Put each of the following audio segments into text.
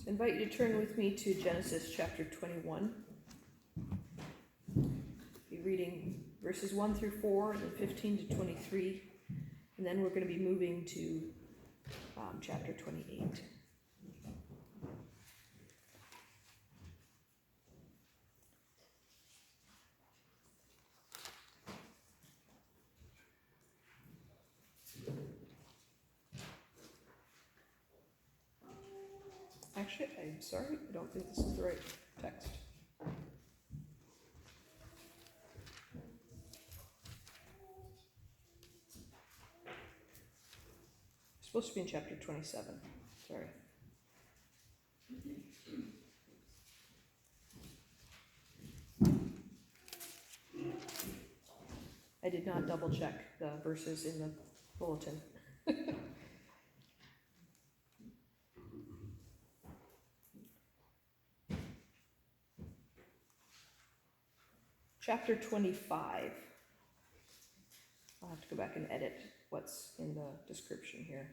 I invite you to turn with me to Genesis chapter 21. I'll be reading verses 1 through 4 and then 15 to 23. And then we're going to be moving to chapter 28. Actually, I'm sorry, I don't think this is the right text. It's supposed to be in chapter 27. Sorry. I did not double check the verses in the bulletin. Chapter 25. I'll have to go back and edit what's in the description here.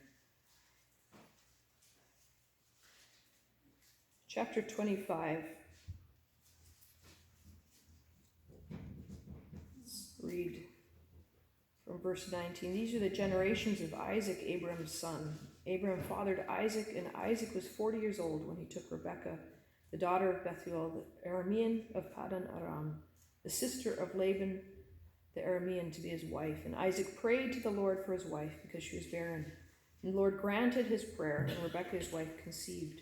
Chapter 25. Let's read from verse 19. These are the generations of Isaac, Abraham's son. Abraham fathered Isaac, and Isaac was 40 years old when he took Rebekah, the daughter of Bethuel, the Aramean of Paddan Aram, the sister of Laban the Aramean, to be his wife. And Isaac prayed to the Lord for his wife because she was barren. And the Lord granted his prayer, and Rebekah his wife conceived.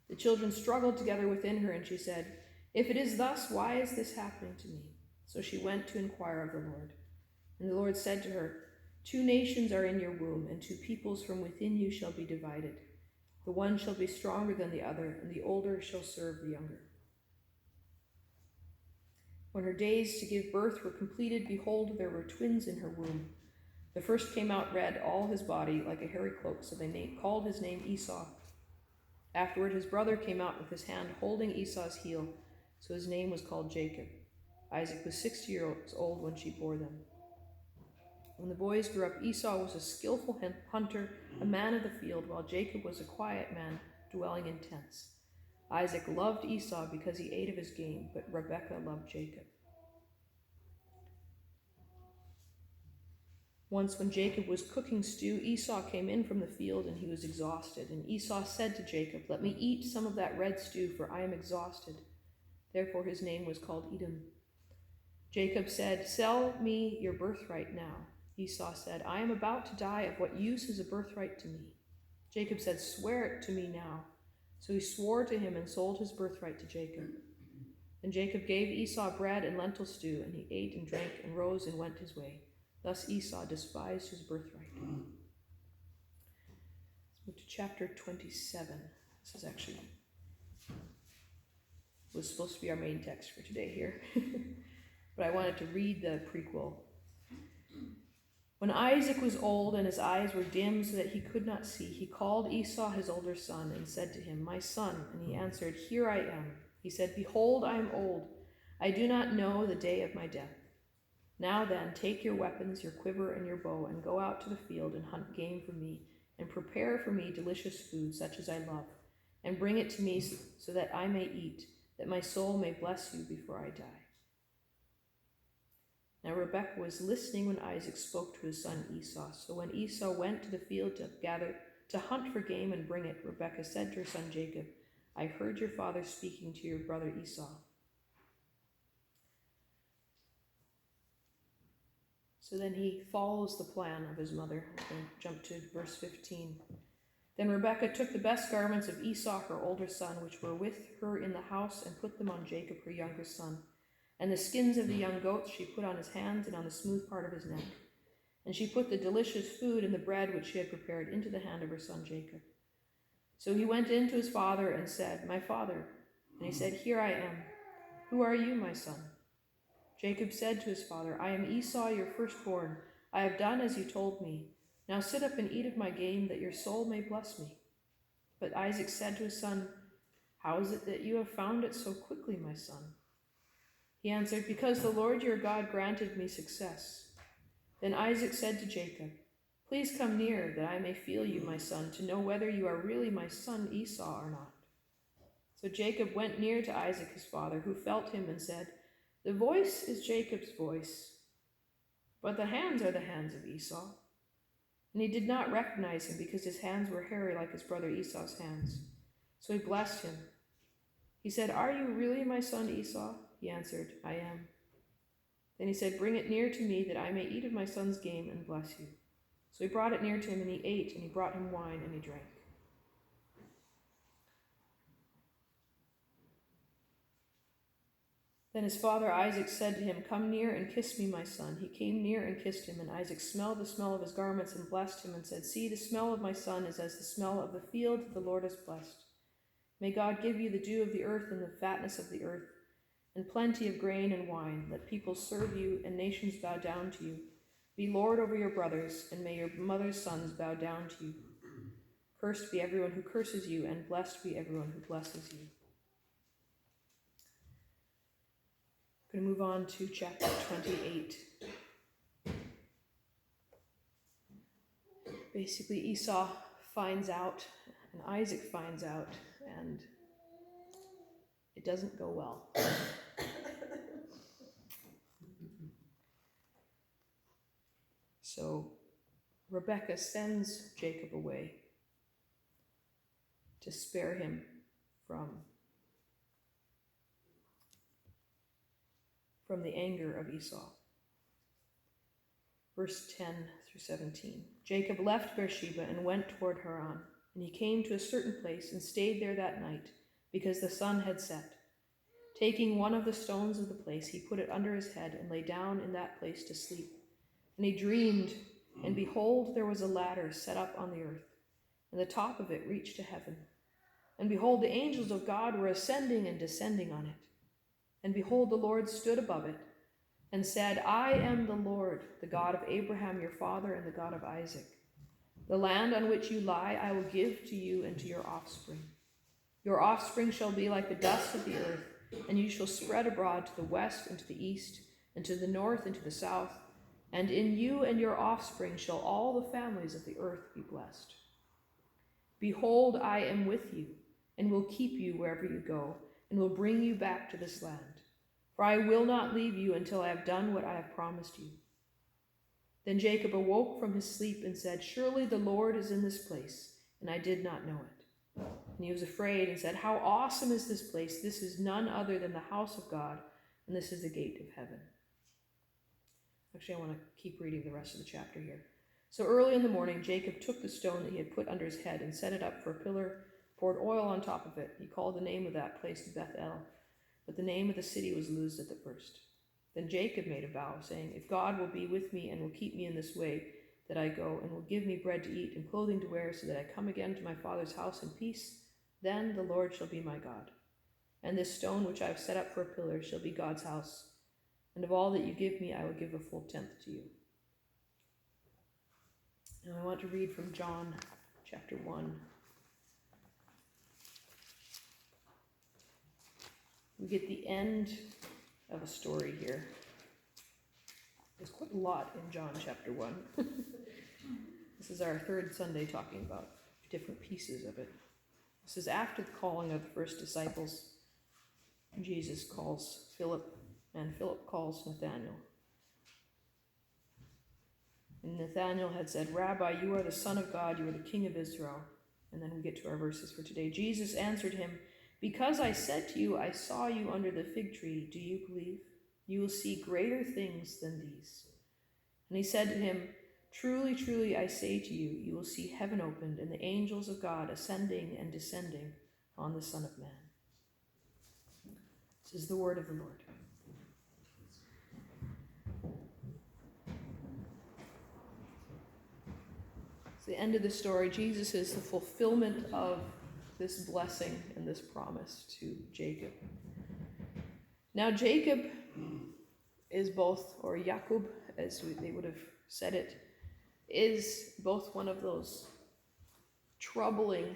The children struggled together within her, and she said, "If it is thus, why is this happening to me?" So she went to inquire of the Lord. And the Lord said to her, "Two nations are in your womb, and two peoples from within you shall be divided. The one shall be stronger than the other, and the older shall serve the younger." When her days to give birth were completed, behold, there were twins in her womb. The first came out red, all his body like a hairy cloak, so they called his name Esau. Afterward his brother came out with his hand holding Esau's heel, so his name was called Jacob. Isaac was 60 years old when she bore them. When the boys grew up, Esau was a skillful hunter, a man of the field, while Jacob was a quiet man, dwelling in tents. Isaac loved Esau because he ate of his game, but Rebekah loved Jacob. Once when Jacob was cooking stew, Esau came in from the field, and he was exhausted. And Esau said to Jacob, "Let me eat some of that red stew, for I am exhausted." Therefore his name was called Edom. Jacob said, "Sell me your birthright now." Esau said, "I am about to die. Of what use is a birthright to me?" Jacob said, "Swear it to me now." So he swore to him and sold his birthright to Jacob. And Jacob gave Esau bread and lentil stew, and he ate and drank and rose and went his way. Thus Esau despised his birthright. Let's move to chapter 27. This is actually was supposed to be our main text for today here. But I wanted to read the prequel. When Isaac was old and his eyes were dim so that he could not see, he called Esau his older son and said to him, "My son." And he answered, "Here I am." He said, "Behold, I am old. I do not know the day of my death. Now then, take your weapons, your quiver and your bow, and go out to the field and hunt game for me, and prepare for me delicious food such as I love, and bring it to me so that I may eat, that my soul may bless you before I die." Now Rebekah was listening when Isaac spoke to his son Esau. So when Esau went to the field to hunt for game and bring it, Rebekah said to her son Jacob, "I heard your father speaking to your brother Esau." So then he follows the plan of his mother. We're going to jump to verse 15. Then Rebekah took the best garments of Esau, her older son, which were with her in the house, and put them on Jacob, her younger son. And the skins of the young goats she put on his hands and on the smooth part of his neck. And she put the delicious food and the bread which she had prepared into the hand of her son Jacob. So he went in to his father and said, "My father." And he said, "Here I am. Who are you, my son?" Jacob said to his father, "I am Esau, your firstborn. I have done as you told me. Now sit up and eat of my game, that your soul may bless me." But Isaac said to his son, "How is it that you have found it so quickly, my son?" He answered, "Because the Lord your God granted me success." Then Isaac said to Jacob, "Please come near, that I may feel you, my son, to know whether you are really my son Esau or not." So Jacob went near to Isaac his father, who felt him and said, "The voice is Jacob's voice, but the hands are the hands of Esau." And he did not recognize him because his hands were hairy like his brother Esau's hands. So he blessed him. He said, "Are you really my son Esau?" He answered, "I am." Then he said, "Bring it near to me that I may eat of my son's game and bless you." So he brought it near to him, and he ate, and he brought him wine, and he drank. Then his father Isaac said to him, "Come near and kiss me, my son." He came near and kissed him, and Isaac smelled the smell of his garments and blessed him and said, "See, the smell of my son is as the smell of the field that the Lord has blessed. May God give you the dew of the earth and the fatness of the earth, and plenty of grain and wine. Let people serve you and nations bow down to you. Be Lord over your brothers, and may your mother's sons bow down to you. Cursed be everyone who curses you, and blessed be everyone who blesses you." I'm going to move on to chapter 28. Basically, Esau finds out, and Isaac finds out, and it doesn't go well. So Rebekah sends Jacob away to spare him from the anger of Esau. Verse 10 through 17. Jacob left Beersheba and went toward Haran, and he came to a certain place and stayed there that night, because the sun had set. Taking one of the stones of the place, he put it under his head and lay down in that place to sleep. And he dreamed, and behold, there was a ladder set up on the earth, and the top of it reached to heaven. And behold, the angels of God were ascending and descending on it. And behold, the Lord stood above it, and said, "I am the Lord, the God of Abraham your father, and the God of Isaac. The land on which you lie I will give to you and to your offspring. Your offspring shall be like the dust of the earth, and you shall spread abroad to the west and to the east, and to the north and to the south. And in you and your offspring shall all the families of the earth be blessed. Behold, I am with you, and will keep you wherever you go, and will bring you back to this land. For I will not leave you until I have done what I have promised you." Then Jacob awoke from his sleep and said, "Surely the Lord is in this place, and I did not know it." And he was afraid and said, "How awesome is this place! This is none other than the house of God, and this is the gate of heaven." Actually, I want to keep reading the rest of the chapter here. So early in the morning, Jacob took the stone that he had put under his head and set it up for a pillar, poured oil on top of it. He called the name of that place Bethel, but the name of the city was Luz at the first. Then Jacob made a vow, saying, "If God will be with me and will keep me in this way that I go, and will give me bread to eat and clothing to wear, so that I come again to my father's house in peace, then the Lord shall be my God. And this stone which I have set up for a pillar shall be God's house. And of all that you give me, I will give a full tenth to you." Now I want to read from John chapter 1. We get the end of a story here. There's quite a lot in John chapter 1. This is our third Sunday talking about different pieces of it. This is after the calling of the first disciples. Jesus calls Philip, and Philip calls Nathanael. And Nathanael had said, "Rabbi, you are the Son of God, you are the King of Israel." And then we get to our verses for today. Jesus answered him, "Because I said to you, I saw you under the fig tree, do you believe? You will see greater things than these." And he said to him, "Truly, truly, I say to you, you will see heaven opened and the angels of God ascending and descending on the Son of Man." This is the word of the Lord. It's the end of the story. Jesus is the fulfillment of this blessing and this promise to Jacob. Now Jacob is both, or Jacob, as they would have said it, is both one of those troubling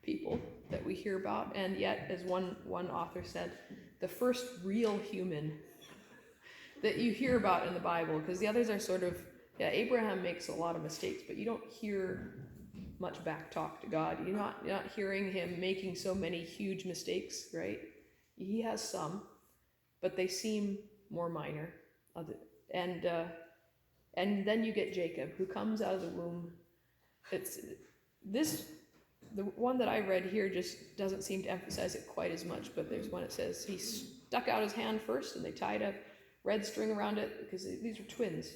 people that we hear about, and yet, as one author said, the first real human that you hear about in the Bible, because the others are sort of, Abraham makes a lot of mistakes, but you don't hear much back talk to God. You're not hearing him making so many huge mistakes, right? He has some, but they seem more minor. And then you get Jacob, who comes out of the womb. The one that I read here just doesn't seem to emphasize it quite as much, but there's one that says he stuck out his hand first and they tied a red string around it because these are twins.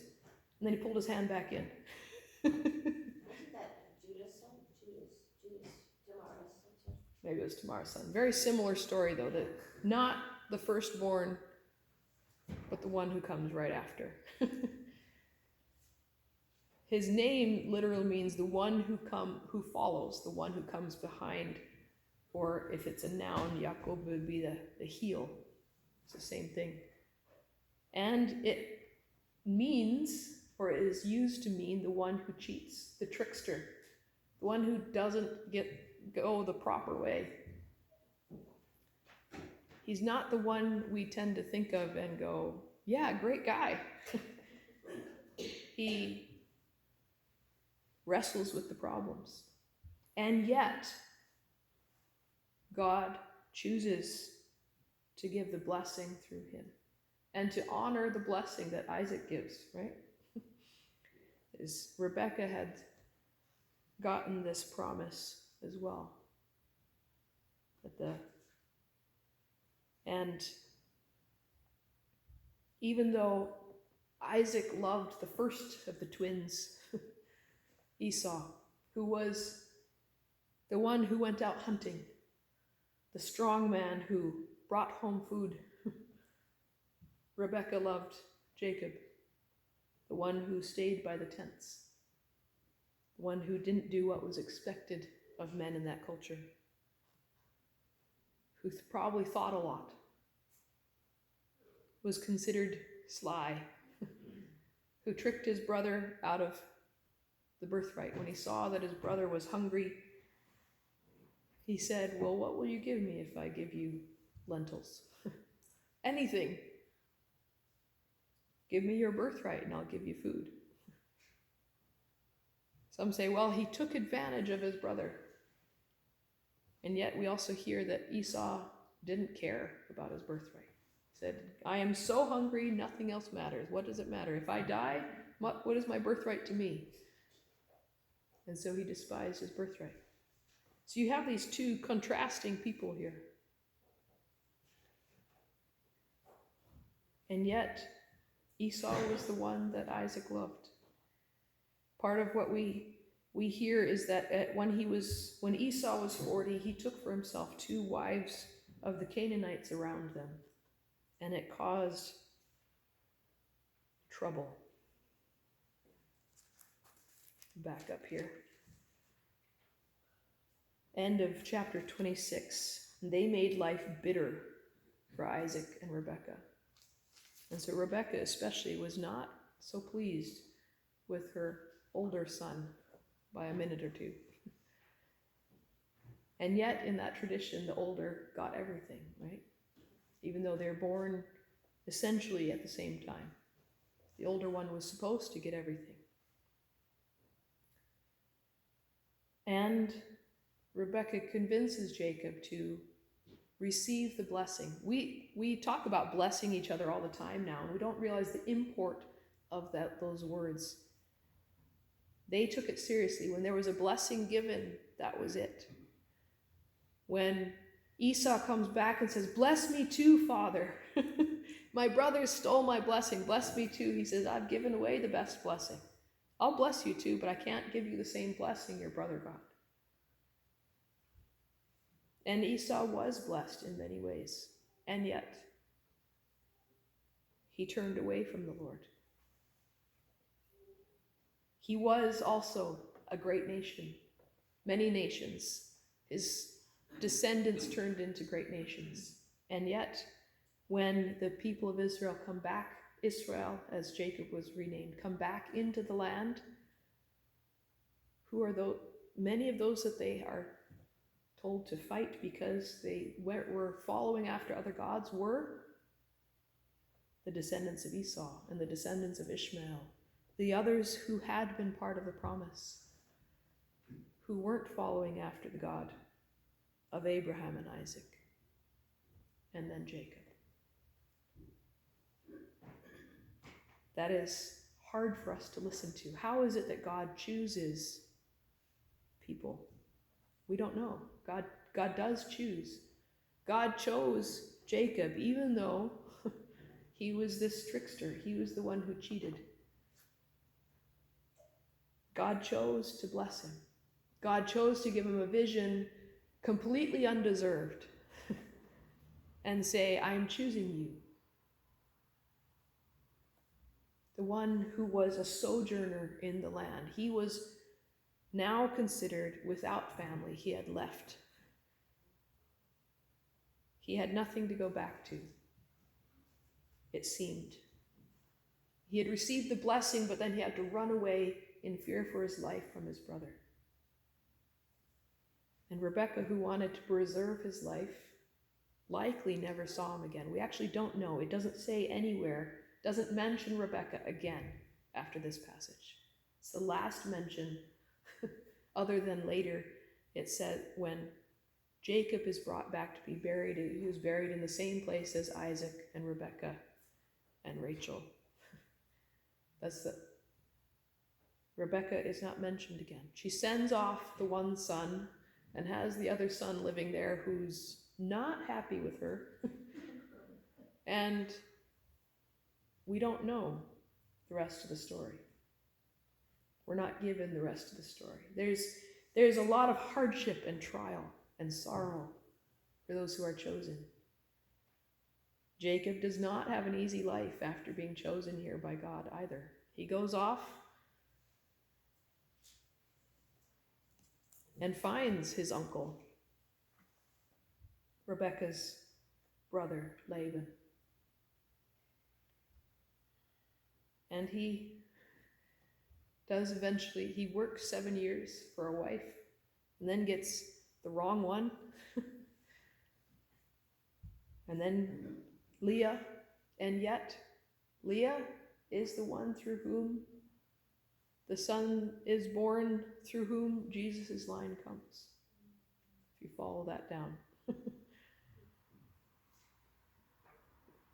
And then he pulled his hand back in. Wasn't that Judah's son? Tamara's son? Maybe it was Tamara's son. Very similar story, though, that not the firstborn, but the one who comes right after. His name literally means the one who follows, the one who comes behind, or if it's a noun, Jacob would be the heel. It's the same thing. And it means, or it is used to mean, the one who cheats, the trickster, the one who doesn't go the proper way. He's not the one we tend to think of and go, yeah, great guy. He wrestles with the problems. And yet, God chooses to give the blessing through him and to honor the blessing that Isaac gives, right? Rebecca had gotten this promise as well. And even though Isaac loved the first of the twins, Esau, who was the one who went out hunting, the strong man who brought home food, Rebecca loved Jacob, the one who stayed by the tents, the one who didn't do what was expected of men in that culture, who probably thought a lot, was considered sly, who tricked his brother out of the birthright. When he saw that his brother was hungry, he said, well, what will you give me if I give you lentils? Anything. Give me your birthright and I'll give you food. Some say, well, he took advantage of his brother. And yet we also hear that Esau didn't care about his birthright. He said, I am so hungry, nothing else matters. What does it matter? If I die, what is my birthright to me? And so he despised his birthright. So you have these two contrasting people here. And yet, Esau was the one that Isaac loved. Part of what we hear is that when Esau was 40, he took for himself 2 wives of the Canaanites around them. And it caused trouble. Back up here. End of chapter 26. They made life bitter for Isaac and Rebekah. And so Rebekah especially was not so pleased with her older son by a minute or two. And yet in that tradition, the older got everything, right? Even though they're born essentially at the same time. The older one was supposed to get everything. And Rebekah convinces Jacob to receive the blessing. We talk about blessing each other all the time now, and we don't realize the import of those words. They took it seriously. When there was a blessing given, that was it. When Esau comes back and says, bless me too, Father. My brothers stole my blessing. Bless me too. He says, I've given away the best blessing. I'll bless you too, but I can't give you the same blessing your brother got. And Esau was blessed in many ways, and yet he turned away from the Lord. He was also a great nation, many nations. His descendants turned into great nations. And yet, when the people of Israel come back, Israel, as Jacob was renamed, come back into the land, who are many of those that they are told to fight because they were following after other gods were the descendants of Esau and the descendants of Ishmael, the others who had been part of the promise, who weren't following after the God of Abraham and Isaac, and then Jacob. That is hard for us to listen to. How is it that God chooses people? We don't know. God does choose. God chose Jacob, even though he was this trickster. He was the one who cheated. God chose to bless him. God chose to give him a vision completely undeserved and say, I am choosing you. The one who was a sojourner in the land. He was now considered without family. He had left. He had nothing to go back to, it seemed. He had received the blessing, but then he had to run away in fear for his life from his brother. And Rebekah, who wanted to preserve his life, likely never saw him again. We actually don't know. It doesn't say anywhere, doesn't mention Rebekah again after this passage. It's the last mention, other than later it said when Jacob is brought back to be buried, he was buried in the same place as Isaac and Rebekah and Rachel. Rebekah is not mentioned again. She sends off the one son and has the other son living there who's not happy with her. And we don't know the rest of the story. We're not given the rest of the story. There's a lot of hardship and trial and sorrow for those who are chosen. Jacob does not have an easy life after being chosen here by God either. He goes off and finds his uncle, Rebekah's brother, Laban. And he does eventually, he works 7 years for a wife and then gets the wrong one. And then Leah, and yet Leah is the one through whom the son is born, through whom Jesus' line comes. If you follow that down.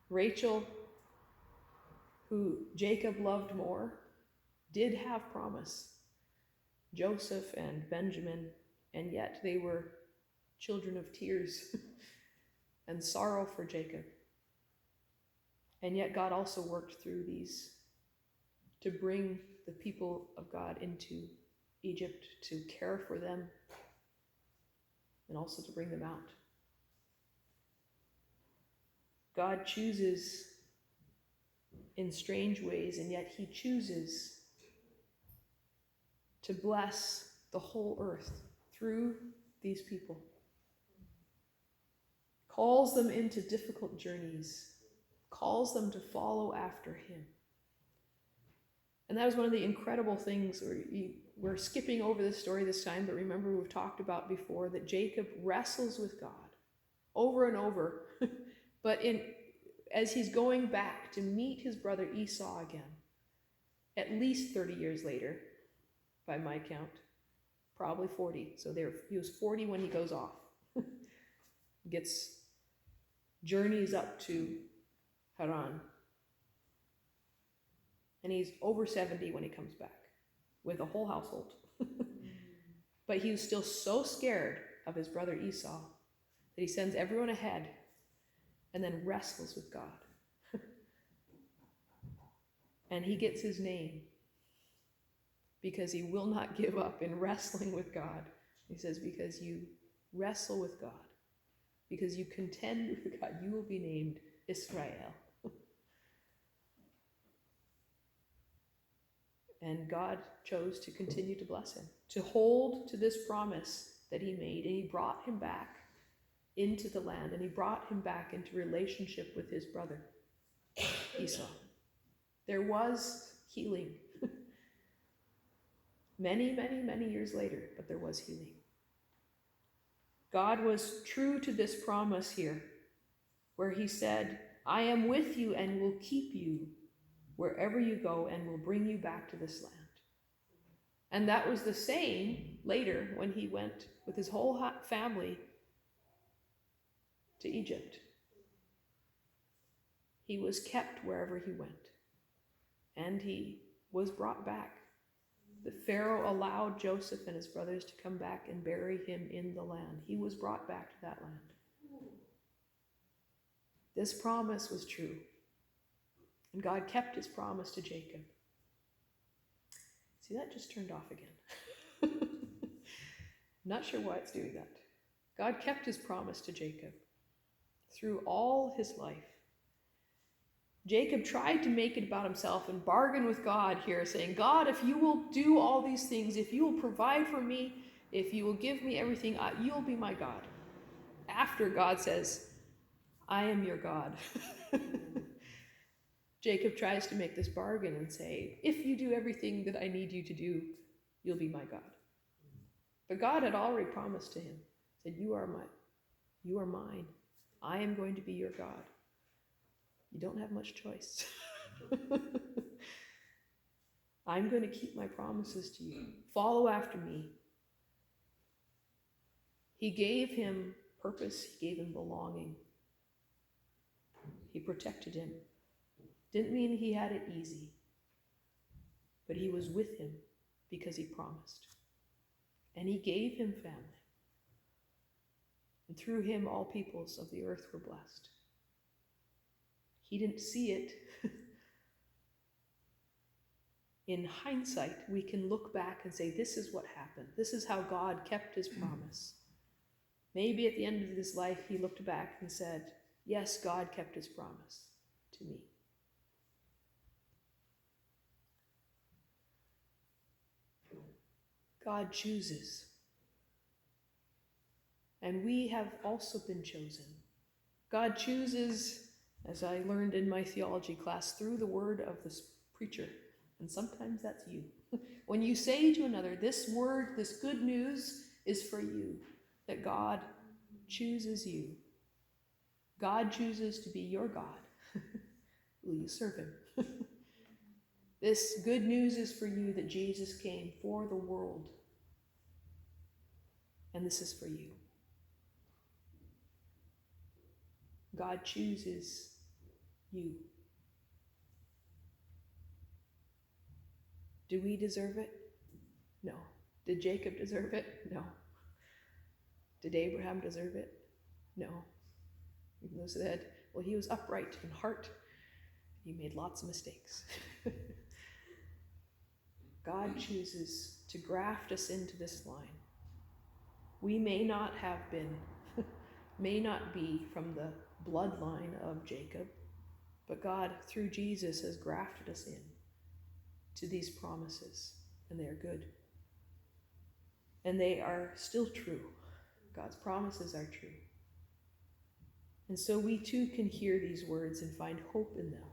Rachel, who Jacob loved more, did have promise. Joseph and Benjamin, and yet they were children of tears and sorrow for Jacob. And yet God also worked through these to bring the people of God into Egypt, to care for them, and also to bring them out. God chooses in strange ways, and yet he chooses to bless the whole earth through these people. Calls them into difficult journeys, calls them to follow after him. And that was one of the incredible things. We're skipping over this story this time, but remember we've talked about before that Jacob wrestles with God over and over. But as he's going back to meet his brother Esau again, at least 30 years later, by my count, probably 40. So he was 40 when he goes off. Journeys up to Haran. And he's over 70 when he comes back with a whole household. But he was still so scared of his brother Esau that he sends everyone ahead and then wrestles with God. And he gets his name because he will not give up in wrestling with God. He says, because you wrestle with God, because you contend with God, you will be named Israel. And God chose to continue to bless him, to hold to this promise that he made, and he brought him back into the land, and he brought him back into relationship with his brother Esau. There was healing. Many, many, many years later, but there was healing. God was true to this promise here, where he said, I am with you and will keep you wherever you go and will bring you back to this land. And that was the same later when he went with his whole family to Egypt. He was kept wherever he went, and he was brought back. The Pharaoh allowed Joseph and his brothers to come back and bury him in the land. He was brought back to that land. This promise was true, and God kept his promise to Jacob. See, that just turned off again. Not sure why it's doing that. God kept his promise to Jacob through all his life. Jacob tried to make it about himself and bargain with God here, saying, God, if you will do all these things, if you will provide for me, if you will give me everything, you'll be my God. After God says, I am your God. Jacob tries to make this bargain and say, if you do everything that I need you to do, you'll be my God. But God had already promised to him, said, you are mine. I am going to be your God. You don't have much choice. I'm going to keep my promises to you. Follow after me. He gave him purpose. He gave him belonging. He protected him. Didn't mean he had it easy, but he was with him because he promised. And he gave him family. And through him, all peoples of the earth were blessed. He didn't see it. In hindsight, we can look back and say, this is what happened. This is how God kept his promise. Maybe at the end of his life, he looked back and said, yes, God kept his promise to me. God chooses. And we have also been chosen. God chooses, as I learned in my theology class, through the word of this preacher. And sometimes that's you. When you say to another, this word, this good news is for you, that God chooses you. God chooses to be your God. Will you serve him? This good news is for you that Jesus came for the world. And this is for you. God chooses you. Do we deserve it? No. Did Jacob deserve it? No. Did Abraham deserve it? No. Even though said, well, he was upright in heart. He made lots of mistakes. God chooses to graft us into this line. We may not have been, may not be from the bloodline of Jacob, but God, through Jesus, has grafted us in to these promises, and they are good. And they are still true. God's promises are true. And so we too can hear these words and find hope in them.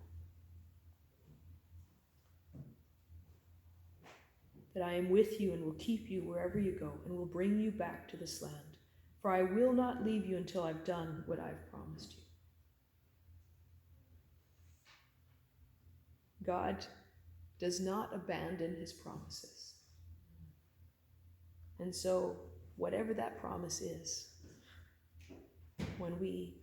That I am with you and will keep you wherever you go and will bring you back to this land. For I will not leave you until I've done what I've promised you. God does not abandon his promises. And so, whatever that promise is, when we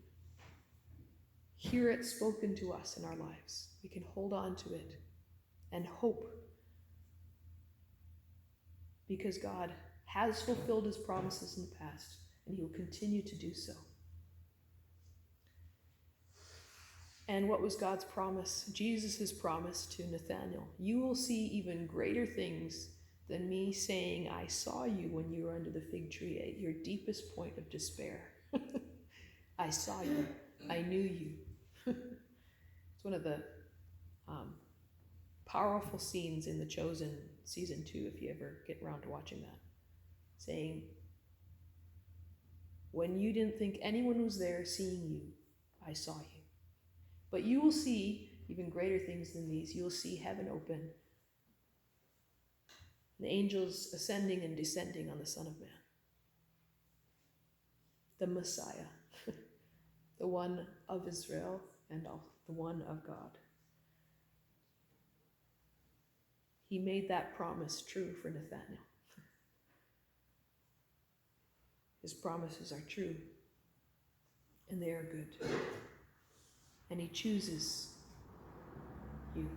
hear it spoken to us in our lives, we can hold on to it and hope, because God has fulfilled his promises in the past, and he will continue to do so. And what was God's promise? Jesus' promise to Nathanael. You will see even greater things than me saying, I saw you when you were under the fig tree at your deepest point of despair. I saw you. I knew you. It's one of the powerful scenes in The Chosen season 2, if you ever get around to watching that. Saying, when you didn't think anyone was there seeing you, I saw you. But you will see even greater things than these. You will see heaven open, the angels ascending and descending on the Son of Man. The Messiah, the one of Israel and the one of God. He made that promise true for Nathanael. His promises are true, and they are good. And He chooses you.